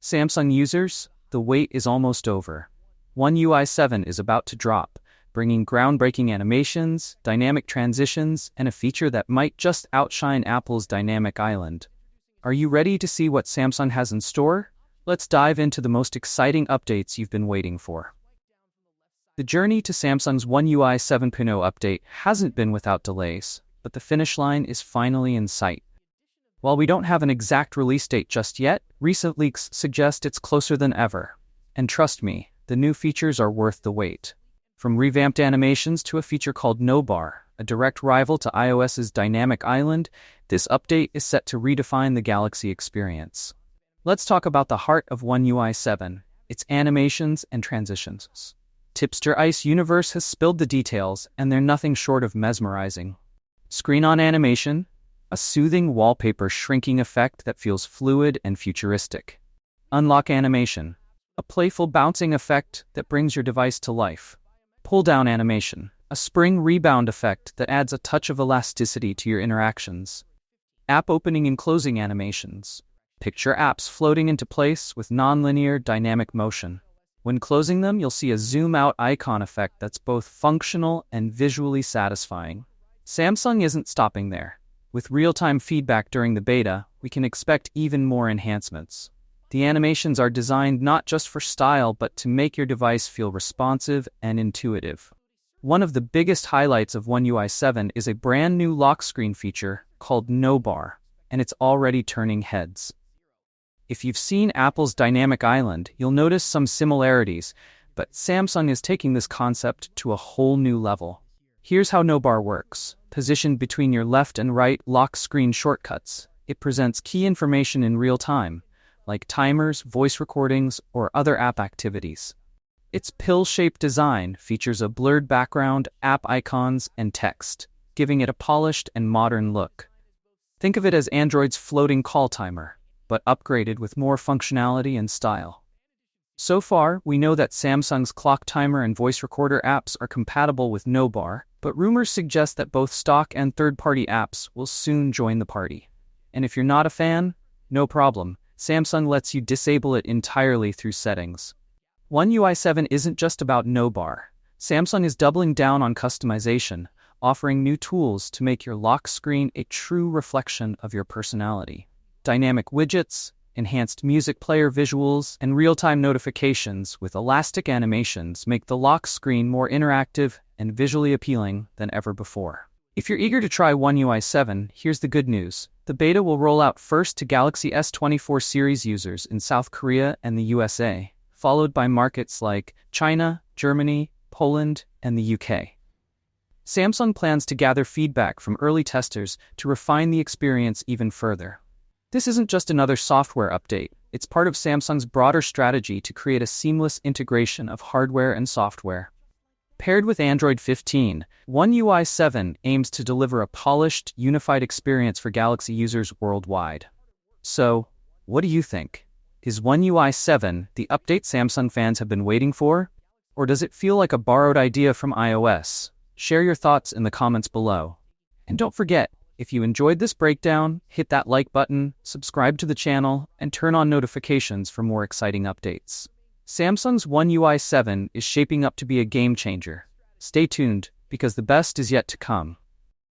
Samsung users, the wait is almost over. One UI 7 is about to drop, bringing groundbreaking animations, dynamic transitions, and a feature that might just outshine Apple's Dynamic Island. Are you ready to see what Samsung has in store? Let's dive into the most exciting updates you've been waiting for. The journey to Samsung's One UI 7.0 update hasn't been without delays, but the finish line is finally in sight. While we don't have an exact release date just yet, recent leaks suggest it's closer than ever. And trust me, the new features are worth the wait. From revamped animations to a feature called Nobar, a direct rival to iOS's Dynamic Island, this update is set to redefine the Galaxy experience. Let's talk about the heart of One UI 7, its animations and transitions. Tipster Ice Universe has spilled the details, and they're nothing short of mesmerizing. Screen-on animation, a soothing wallpaper shrinking effect that feels fluid and futuristic. Unlock animation, a playful bouncing effect that brings your device to life. Pull-down animation, a spring rebound effect that adds a touch of elasticity to your interactions. App opening and closing animations. Picture apps floating into place with non-linear dynamic motion. When closing them, you'll see a zoom-out icon effect that's both functional and visually satisfying. Samsung isn't stopping there. With real-time feedback during the beta, we can expect even more enhancements. The animations are designed not just for style, but to make your device feel responsive and intuitive. One of the biggest highlights of One UI 7 is a brand new lock screen feature called Nobar, and it's already turning heads. If you've seen Apple's Dynamic Island, you'll notice some similarities, but Samsung is taking this concept to a whole new level. Here's how Nobar works. Positioned between your left and right lock screen shortcuts, it presents key information in real time, like timers, voice recordings, or other app activities. Its pill-shaped design features a blurred background, app icons, and text, giving it a polished and modern look. Think of it as Android's floating call timer, but upgraded with more functionality and style. So far, we know that Samsung's clock timer and voice recorder apps are compatible with Nobar, but rumors suggest that both stock and third-party apps will soon join the party. And if you're not a fan, no problem. Samsung lets you disable it entirely through settings. One UI 7 isn't just about Nobar. Samsung is doubling down on customization, offering new tools to make your lock screen a true reflection of your personality. Dynamic widgets, enhanced music player visuals, and real-time notifications with elastic animations make the lock screen more interactive and visually appealing than ever before. If you're eager to try One UI 7, here's the good news. The beta will roll out first to Galaxy S24 Series users in South Korea and the USA, followed by markets like China, Germany, Poland, and the UK. Samsung plans to gather feedback from early testers to refine the experience even further. This isn't just another software update, it's part of Samsung's broader strategy to create a seamless integration of hardware and software. Paired with Android 15, One UI 7 aims to deliver a polished, unified experience for Galaxy users worldwide. So, what do you think? Is One UI 7 the update Samsung fans have been waiting for? Or does it feel like a borrowed idea from iOS? Share your thoughts in the comments below. And don't forget, if you enjoyed this breakdown, hit that like button, subscribe to the channel, and turn on notifications for more exciting updates. Samsung's One UI 7 is shaping up to be a game changer. Stay tuned, because the best is yet to come.